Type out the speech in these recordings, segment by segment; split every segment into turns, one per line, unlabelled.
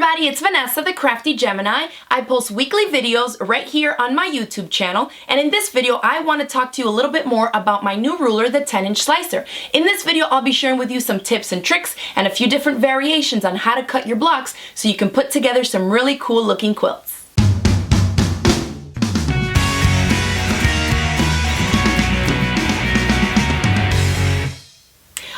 everybody, it's Vanessa, the Crafty Gemini. I post weekly videos right here on my YouTube channel, and in this video I want to talk to you a little bit more about my new ruler, the 10-inch slicer. In this video I'll be sharing with you some tips and tricks and a few different variations on how to cut your blocks so you can put together some really cool looking quilts.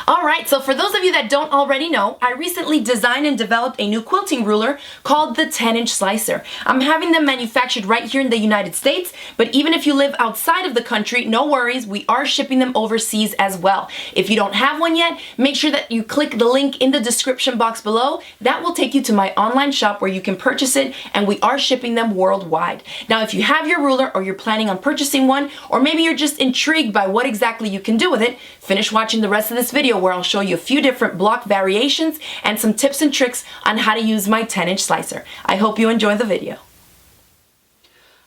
Alright, so for those of you that don't already know, I recently designed and developed a new quilting ruler called the 10-inch slicer. I'm having them manufactured right here in the United States, but even if you live outside of the country, no worries, we are shipping them overseas as well. If you don't have one yet, make sure that you click the link in the description box below. That will take you to my online shop where you can purchase it, and we are shipping them worldwide. Now, if you have your ruler or you're planning on purchasing one, or maybe you're just intrigued by what exactly you can do with it, finish watching the rest of this video where I'll show you a few different block variations and some tips and tricks on how to use my 10-inch slicer. I hope you enjoy the video.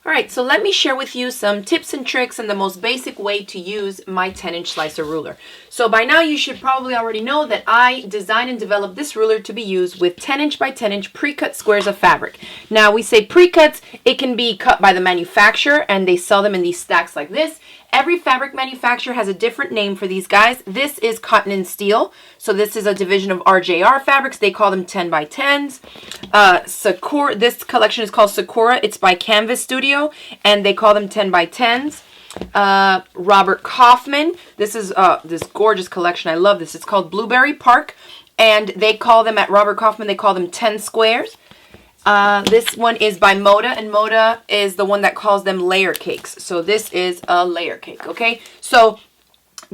Alright, so let me share with you some tips and tricks and the most basic way to use my 10-inch slicer ruler. So by now you should probably already know that I designed and developed this ruler to be used with 10-inch by 10-inch pre-cut squares of fabric. Now we say pre-cuts, it can be cut by the manufacturer and they sell them in these stacks like this. Every fabric manufacturer has a different name for these guys. This is cotton and steel. So this is a division of RJR fabrics. They call them 10 by 10s. Sakura, this collection is called Sakura. It's by Canvas Studio and they call them 10 by 10s. Robert Kaufman. This is this gorgeous collection. I love this. It's called Blueberry Park and they call them at Robert Kaufman, they call them 10 squares. This one is by Moda, and Moda is the one that calls them layer cakes. So this is a layer cake, okay? So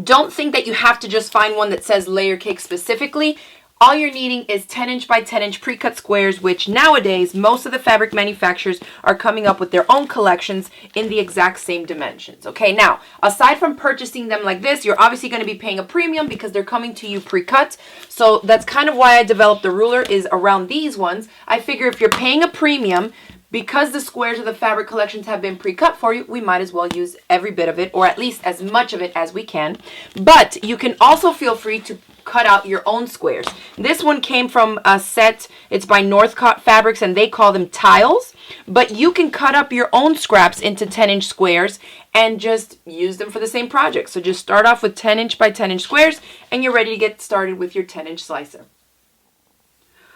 don't think that you have to just find one that says layer cake specifically. All you're needing is 10-inch by 10-inch pre-cut squares, which nowadays most of the fabric manufacturers are coming up with their own collections in the exact same dimensions. Okay, now, aside from purchasing them like this, you're obviously going to be paying a premium because they're coming to you pre-cut. So that's kind of why I developed the ruler, is around these ones. I figure if you're paying a premium, because the squares of the fabric collections have been pre-cut for you, we might as well use every bit of it, or at least as much of it as we can. But you can also feel free to cut out your own squares. This one came from a set, it's by Northcott Fabrics, and they call them tiles. But you can cut up your own scraps into 10-inch squares and just use them for the same project. So just start off with 10-inch by 10-inch squares, and you're ready to get started with your 10-inch slicer.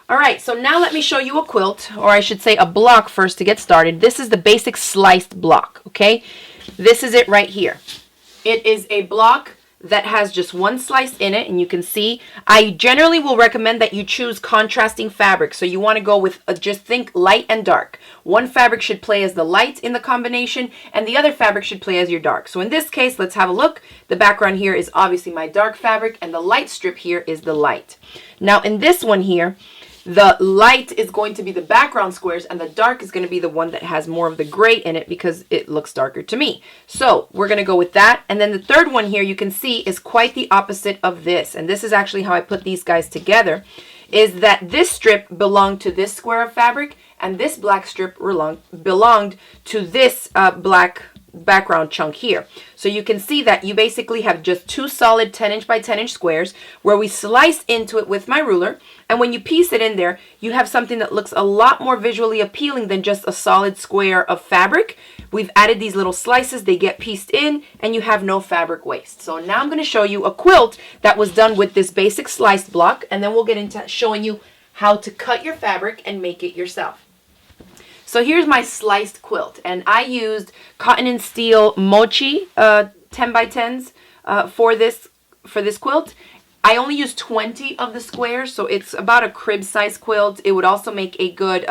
Alright, so now let me show you a quilt, or I should say a block first to get started. This is the basic sliced block, okay? This is it right here. It is a block that has just one slice in it, and you can see I generally will recommend that you choose contrasting fabric. So you want to go with just think light and dark. One fabric should play as the light in the combination and the other fabric should play as your dark. So in this case, let's have a look. The background here is obviously my dark fabric and the light strip here is the light. Now in this one here, the light is going to be the background squares and the dark is going to be the one that has more of the gray in it because it looks darker to me. So we're going to go with that. And then the third one here you can see is quite the opposite of this. And this is actually how I put these guys together, is that this strip belonged to this square of fabric and this black strip belonged to this black background chunk here. So you can see that you basically have just two solid 10-inch by 10-inch squares where we slice into it with my ruler, and when you piece it in there you have something that looks a lot more visually appealing than just a solid square of fabric. We've added these little slices, they get pieced in, and you have no fabric waste. So now I'm going to show you a quilt that was done with this basic sliced block, and then we'll get into showing you how to cut your fabric and make it yourself. So here's my sliced quilt, and I used cotton and steel mochi 10 by 10s for this quilt. I only used 20 of the squares, so it's about a crib size quilt. It would also make a good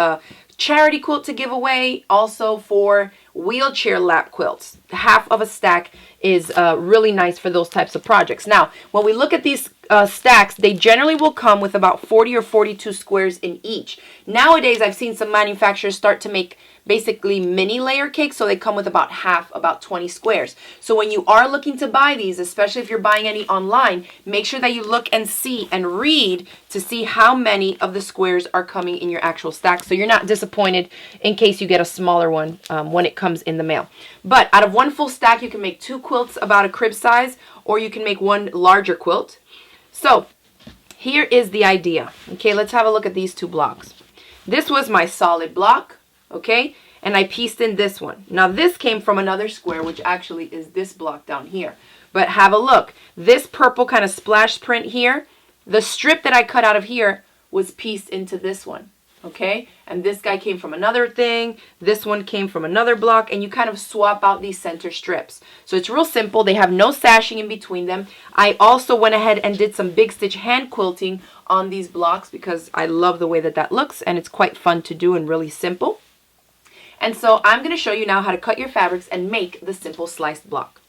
charity quilt to give away, also for wheelchair lap quilts. Half of a stack is really nice for those types of projects. Now, when we look at these stacks, they generally will come with about 40 or 42 squares in each. Nowadays, I've seen some manufacturers start to make basically mini layer cakes, so they come with about half, about 20 squares. So when you are looking to buy these, especially if you're buying any online, make sure that you look and see and read to see how many of the squares are coming in your actual stack, so you're not disappointed in case you get a smaller one when it comes in the mail. But out of one full stack, you can make two quilts about a crib size, or you can make one larger quilt. So here is the idea. Okay, let's have a look at these two blocks. This was my solid block, okay? And I pieced in this one. Now this came from another square, which actually is this block down here. But have a look. This purple kind of splash print here, the strip that I cut out of here was pieced into this one, okay? And this guy came from another thing. This one came from another block, and you kind of swap out these center strips. So it's real simple. They have no sashing in between them. I also went ahead and did some big stitch hand quilting on these blocks because I love the way that that looks, and it's quite fun to do and really simple. And so I'm going to show you now how to cut your fabrics and make the simple sliced block.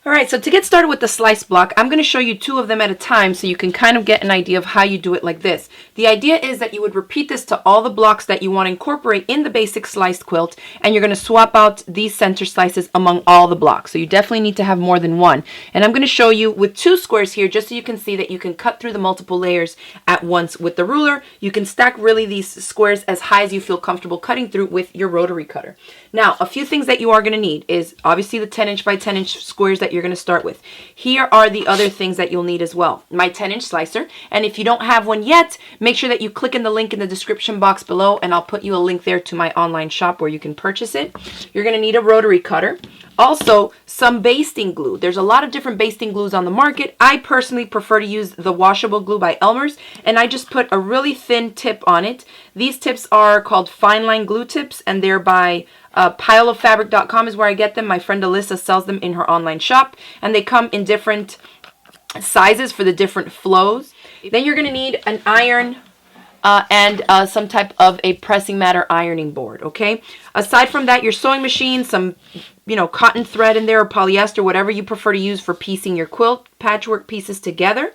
Alright, so to get started with the slice block, I'm going to show you 2 of them at a time so you can kind of get an idea of how you do it like this. The idea is that you would repeat this to all the blocks that you want to incorporate in the basic sliced quilt, and you're going to swap out these center slices among all the blocks. So you definitely need to have more than one. And I'm going to show you with 2 squares here just so you can see that you can cut through the multiple layers at once with the ruler. You can stack really these squares as high as you feel comfortable cutting through with your rotary cutter. Now, a few things that you are going to need is obviously the 10" by 10" squares that you're going to start with. Here are the other things that you'll need as well. My 10" slicer, and if you don't have one yet, make sure that you click in the link in the description box below, and I'll put you a link there to my online shop where you can purchase it. You're going to need a rotary cutter. Also, some basting glue. There's a lot of different basting glues on the market. I personally prefer to use the washable glue by Elmer's, and I just put a really thin tip on it. These tips are called fine line glue tips, and they're by pileoffabric.com is where I get them. My friend Alyssa sells them in her online shop, and they come in different sizes for the different flows. Then you're going to need an iron and some type of a pressing matter ironing board, okay? Aside from that, your sewing machine, some, cotton thread in there or polyester, whatever you prefer to use for piecing your quilt patchwork pieces together.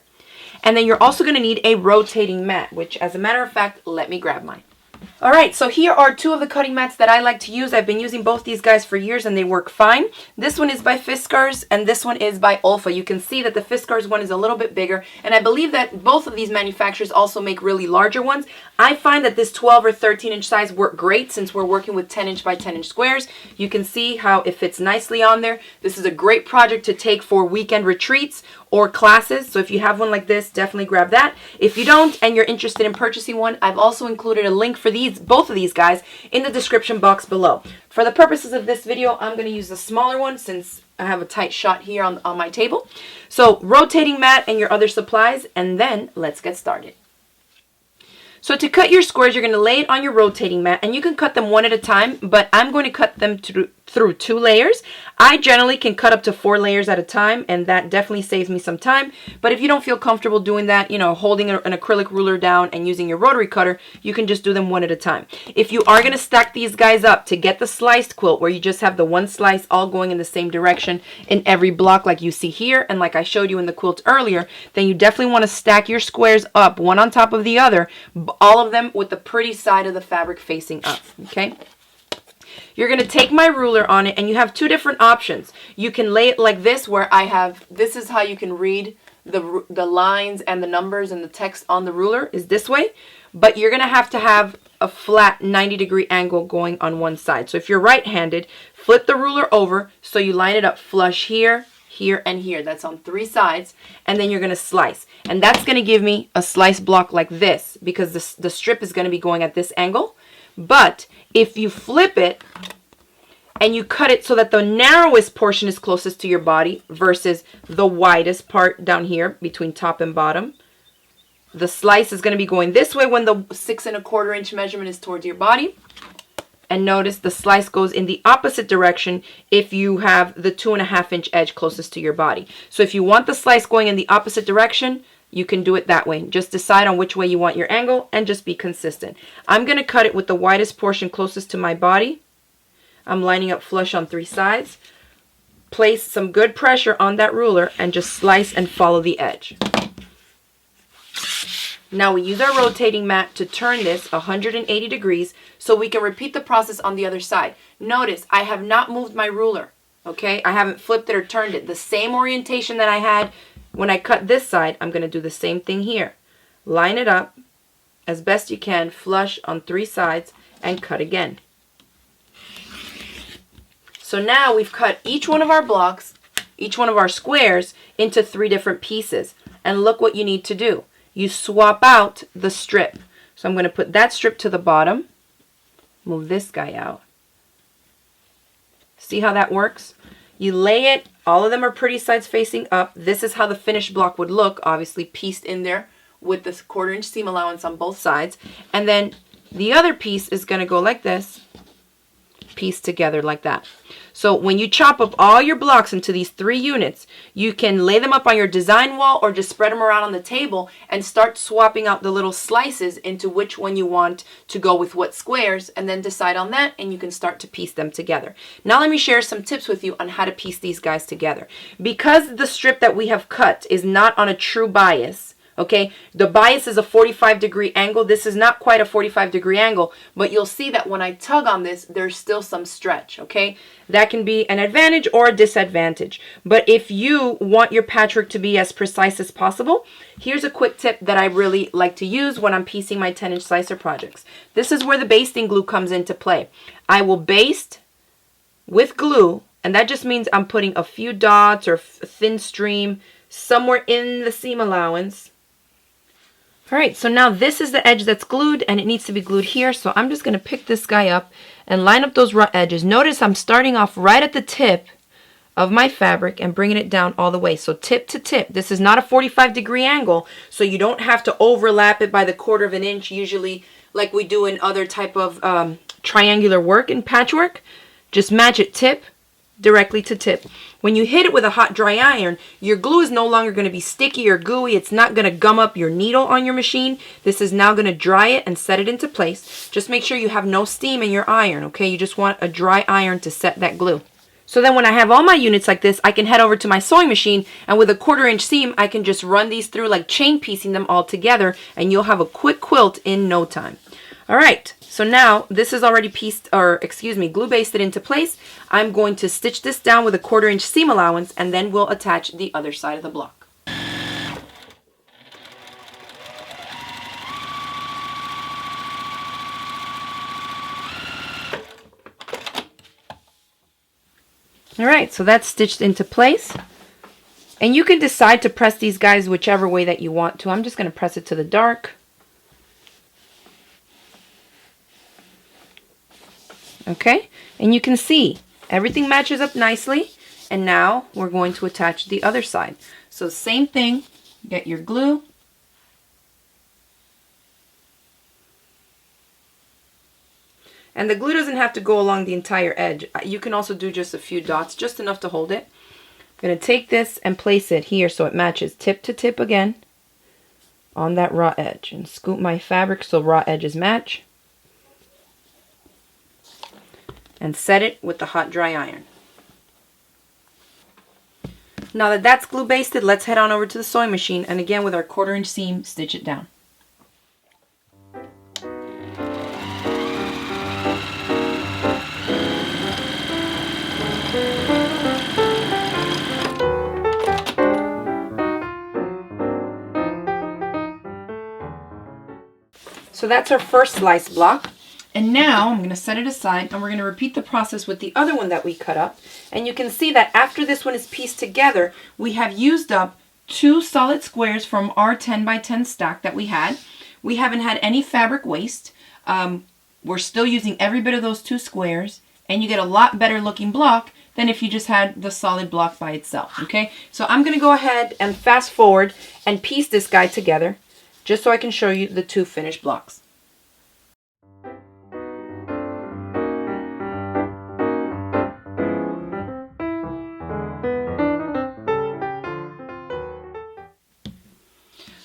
And then you're also going to need a rotating mat, which, as a matter of fact, let me grab mine. Alright, so here are 2 of the cutting mats that I like to use. I've been using both these guys for years and they work fine. This one is by Fiskars and this one is by Olfa. You can see that the Fiskars one is a little bit bigger, and I believe that both of these manufacturers also make really larger ones. I find that this 12 or 13" size work great since we're working with 10" by 10" squares. You can see how it fits nicely on there. This is a great project to take for weekend retreats or classes. So if you have one like this, definitely grab that. If you don't and you're interested in purchasing one, I've also included a link for both of these guys in the description box below. For the purposes of this video, I'm going to use the smaller one since I have a tight shot here on my table. So rotating mat and your other supplies, and then let's get started. So to cut your squares, you're going to lay it on your rotating mat, and you can cut them one at a time, but I'm going to cut them through 2 layers. I generally can cut up to 4 layers at a time, and that definitely saves me some time. But if you don't feel comfortable doing that, holding an acrylic ruler down and using your rotary cutter, you can just do them one at a time. If you are going to stack these guys up to get the sliced quilt where you just have the one slice all going in the same direction in every block like you see here and like I showed you in the quilt earlier, then you definitely want to stack your squares up one on top of the other, all of them with the pretty side of the fabric facing up, okay? You're going to take my ruler on it, and you have 2 different options. You can lay it like this, where this is how you can read the lines and the numbers and the text on the ruler is this way, but you're going to have a flat 90-degree angle going on one side. So if you're right-handed, flip the ruler over so you line it up flush here, here, and here. That's on 3 sides, and then you're going to slice. And that's going to give me a slice block like this because the strip is going to be going at this angle. But if you flip it and you cut it so that the narrowest portion is closest to your body versus the widest part down here between top and bottom, the slice is going to be going this way when the 6 1/4 inch measurement is towards your body. And notice the slice goes in the opposite direction if you have the 2 1/2 inch edge closest to your body. So if you want the slice going in the opposite direction, you can do it that way. Just decide on which way you want your angle and just be consistent. I'm going to cut it with the widest portion closest to my body. I'm lining up flush on 3 sides. Place some good pressure on that ruler and just slice and follow the edge. Now we use our rotating mat to turn this 180 degrees so we can repeat the process on the other side. Notice I have not moved my ruler, okay? I haven't flipped it or turned it. The same orientation that I had when I cut this side, I'm going to do the same thing here. Line it up as best you can, flush on 3 sides, and cut again. So now we've cut each one of our blocks, each one of our squares, into 3 different pieces. And look what you need to do. You swap out the strip.
So I'm going to put that strip to the bottom. Move this guy out. See how that works? You lay it, all of them are pretty sides facing up. This is how the finished block would look, obviously pieced in there with this 1/4 inch seam allowance on both sides. And then the other piece is going to go like this, pieced together like that. So when you chop up all your blocks into these 3 units, you can lay them up on your design wall or just spread them around on the table and start swapping out the little slices into which one you want to go with what squares, and then decide on that, and you can start to piece them together. Now let me share some tips with you on how to piece these guys together. Because the strip that we have cut is not on a true bias, okay, the bias is a 45-degree angle. This is not quite a 45-degree angle, but you'll see that when I tug on this, there's still some stretch, okay? That can be an advantage or a disadvantage. But if you want your patchwork to be as precise as possible, here's a quick tip that I really like to use when I'm piecing my 10-inch slicer projects. This is where the basting glue comes into play. I will baste with glue, and that just means I'm putting a few dots or a thin stream somewhere in the seam allowance. All right, so now this is the edge that's glued, and it needs to be glued here. So I'm just going to pick this guy up and line up those raw edges. Notice I'm starting off right at the tip of my fabric and bringing it down all the way. So tip to tip. This is not a 45-degree angle, so you don't have to overlap it by the 1/4 inch, usually like we do in other type of triangular work in patchwork. Just match it tip directly to tip. When you hit it with a hot dry iron, your glue is no longer going to be sticky or gooey. It's not going to gum up your needle on your machine. This is now going to dry it and set it into place. Just make sure you have no steam in your iron, okay? You just want a dry iron to set that glue. So then when I have all my units like this, I can head over to my sewing machine, and with a 1/4 inch seam, I can just run these through like chain piecing them all together, and you'll have a quick quilt in no time. All right, so now this is already pieced, or excuse me, glue basted into place. I'm going to stitch this down with a 1/4 inch seam allowance, and then we'll attach the other side of the block. All right, so that's stitched into place. And you can decide to press these guys whichever way that you want to. I'm just going to press it to the dark. Okay, and you can see everything matches up nicely, and now we're going to attach the other side. So same thing, get your glue, and the glue doesn't have to go along the entire edge. You can also do just a few dots, just enough to hold it. I'm going to take this and place it here so it matches tip to tip again on that raw edge, and scoop my fabric so raw edges match. And set it with the hot dry iron. Now that that's glue basted, let's head on over to the sewing machine, and again with our 1/4 inch seam, stitch it down. So that's our first slice block. And now I'm going to set it aside, and we're going to repeat the process with the other one that we cut up. And you can see that after this one is pieced together, we have used up 2 solid squares from our 10 by 10 stack that we had. We haven't had any fabric waste. We're still using every bit of those 2 squares, and you get a lot better looking block than if you just had the solid block by itself, okay? So I'm going to go ahead and fast forward and piece this guy together just so I can show you the 2 finished blocks.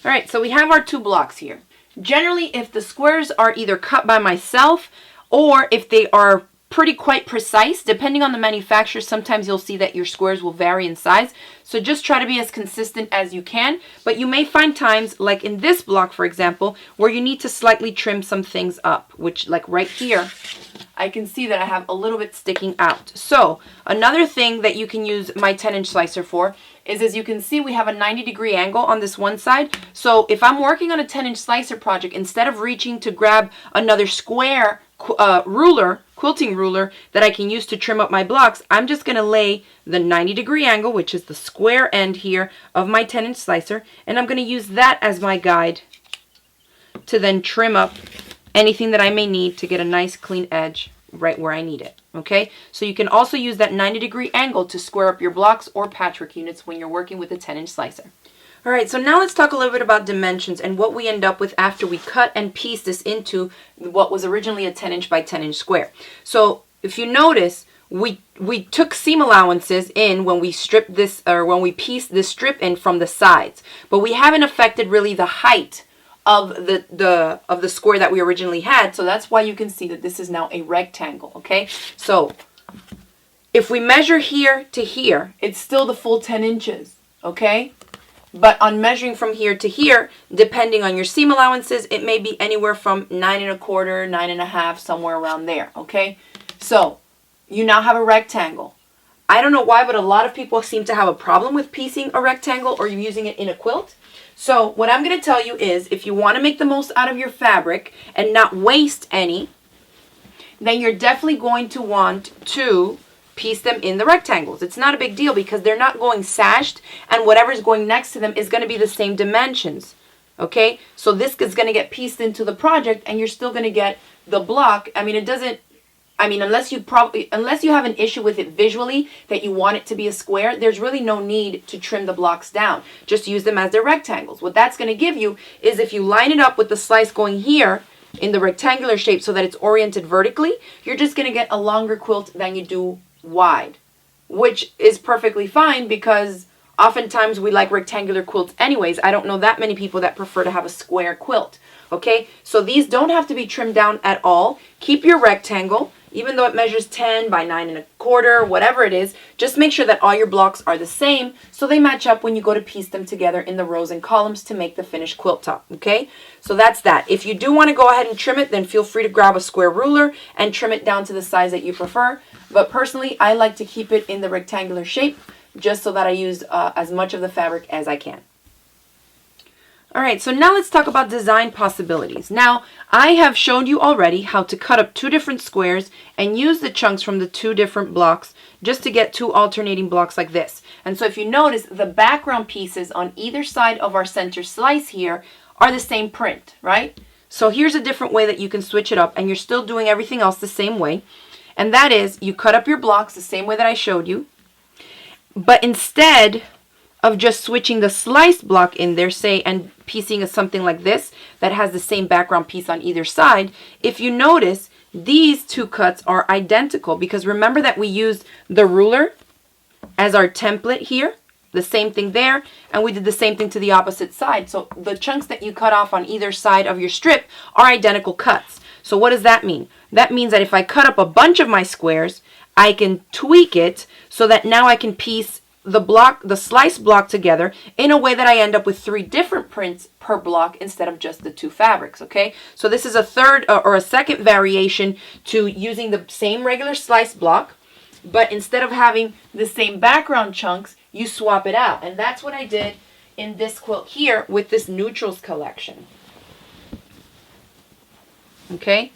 All right, so we have our 2 blocks here. Generally, if the squares are either cut by myself or if they are quite precise, depending on the manufacturer, sometimes you'll see that your squares will vary in size. So just try to be as consistent as you can. But you may find times, like in this block, for example, where you need to slightly trim some things up, which like right here, I can see that I have a little bit sticking out. So another thing that you can use my 10-inch slicer for is, as you can see, we have a 90-degree angle on this one side. So if I'm working on a 10-inch slicer project, instead of reaching to grab another square quilting ruler that I can use to trim up my blocks, I'm just going to lay the 90-degree angle, which is the square end here of my 10-inch slicer, and I'm going to use that as my guide to then trim up anything that I may need to get a nice clean edge right where I need it. Okay, so you can also use that 90-degree angle to square up your blocks or patchwork units when you're working with a 10-inch slicer. All right, so now let's talk a little bit about dimensions and what we end up with after we cut and piece this into what was originally a 10-inch by 10-inch square. So if you notice, we took seam allowances in when we stripped this, or when we pieced this strip in from the sides, but we haven't affected really the height of the square that we originally had. So that's why you can see that this is now a rectangle. Okay, so if we measure here to here, it's still the full 10 inches. Okay, but on measuring from here to here, depending on your seam allowances, it may be anywhere from 9 1/4, 9 1/2, somewhere around there. Okay, so you now have a rectangle. I don't know why, but a lot of people seem to have a problem with piecing a rectangle or using it in a quilt. So what I'm going to tell you is, if you want to make the most out of your fabric and not waste any, then you're definitely going to want to piece them in the rectangles. It's not a big deal because they're not going sashed, and whatever's going next to them is going to be the same dimensions. Okay, so this is going to get pieced into the project and you're still going to get the block. I mean, unless you have an issue with it visually, that you want it to be a square, there's really no need to trim the blocks down. Just use them as their rectangles. What that's going to give you is, if you line it up with the slice going here in the rectangular shape so that it's oriented vertically, you're just going to get a longer quilt than you do wide, which is perfectly fine because oftentimes we like rectangular quilts anyways. I don't know that many people that prefer to have a square quilt. Okay, so these don't have to be trimmed down at all. Keep your rectangle, even though it measures 10 by 9 1/4, whatever it is. Just make sure that all your blocks are the same so they match up when you go to piece them together in the rows and columns to make the finished quilt top. Okay, so that's that. If you do want to go ahead and trim it, then feel free to grab a square ruler and trim it down to the size that you prefer. But personally, I like to keep it in the rectangular shape just so that I use as much of the fabric as I can. All right, so now let's talk about design possibilities. Now, I have showed you already how to cut up 2 different squares and use the chunks from the 2 different blocks just to get 2 alternating blocks like this. And so if you notice, the background pieces on either side of our center slice here are the same print, right? So here's a different way that you can switch it up and you're still doing everything else the same way. And that is, you cut up your blocks the same way that I showed you, but instead of just switching the slice block in there, say, and piecing something like this that has the same background piece on either side, if you notice, these 2 cuts are identical because remember that we used the ruler as our template here, the same thing there, and we did the same thing to the opposite side. So the chunks that you cut off on either side of your strip are identical cuts. So what does that mean? That means that if I cut up a bunch of my squares, I can tweak it so that now I can piece the slice block together in a way that I end up with 3 different prints per block instead of just the 2 fabrics. Okay, so this is a third or a second variation to using the same regular slice block, but instead of having the same background chunks, you swap it out. And that's what I did in this quilt here with this neutrals collection. Okay,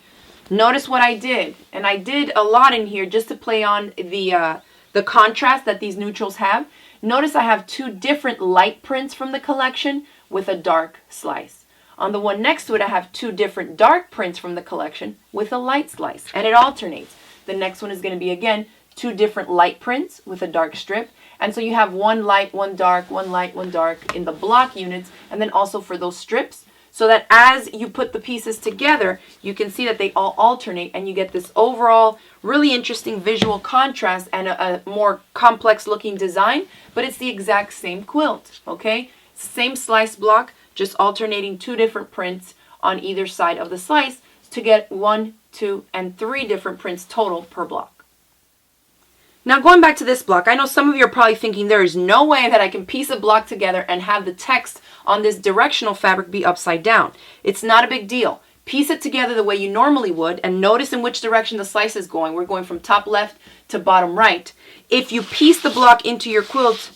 notice what I did, and I did a lot in here just to play on the contrast that these neutrals have. Notice I have 2 different light prints from the collection with a dark slice. On the one next to it, I have 2 different dark prints from the collection with a light slice, and it alternates. The next one is going to be, again, 2 different light prints with a dark strip, and so you have 1 light, 1 dark, 1 light, 1 dark in the block units, and then also for those strips, so that as you put the pieces together, you can see that they all alternate and you get this overall really interesting visual contrast and a more complex looking design, but it's the exact same quilt, okay? Same slice block, just alternating 2 different prints on either side of the slice to get 1, 2, and 3 different prints total per block. Now going back to this block, I know some of you are probably thinking there is no way that I can piece a block together and have the text on this directional fabric be upside down. It's not a big deal. Piece it together the way you normally would and notice in which direction the slice is going. We're going from top left to bottom right. If you piece the block into your quilt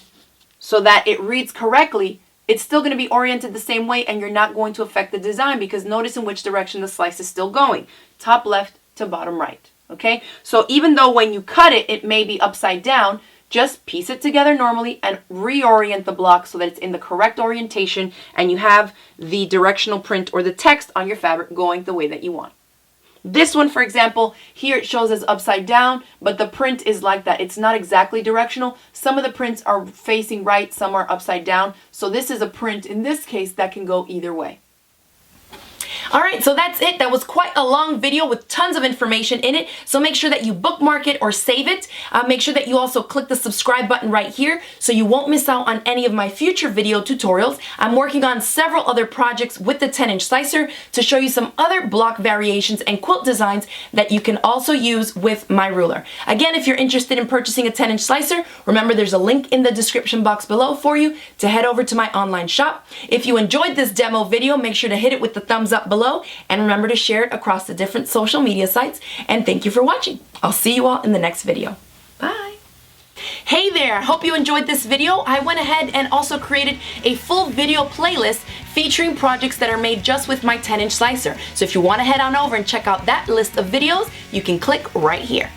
so that it reads correctly, it's still going to be oriented the same way and you're not going to affect the design because notice in which direction the slice is still going. Top left to bottom right. Okay, so even though when you cut it, it may be upside down, just piece it together normally and reorient the block so that it's in the correct orientation and you have the directional print or the text on your fabric going the way that you want. This one, for example, here it shows as upside down, but the print is like that. It's not exactly directional. Some of the prints are facing right, some are upside down. So this is a print, in this case, that can go either way.
Alright, so that's it. That was quite a long video with tons of information in it. So make sure that you bookmark it or save it. Make sure that you also click the subscribe button right here so you won't miss out on any of my future video tutorials. I'm working on several other projects with the 10-inch slicer to show you some other block variations and quilt designs that you can also use with my ruler. Again, if you're interested in purchasing a 10-inch slicer, remember there's a link in the description box below for you to head over to my online shop. If you enjoyed this demo video, make sure to hit it with the thumbs up below and remember to share it across the different social media sites. And thank you for watching. I'll see you all in the next video. Bye. Hey there, hope you enjoyed this video. I went ahead and also created a full video playlist featuring projects that are made just with my 10-inch slicer. So if you want to head on over and check out that list of videos, you can click right here.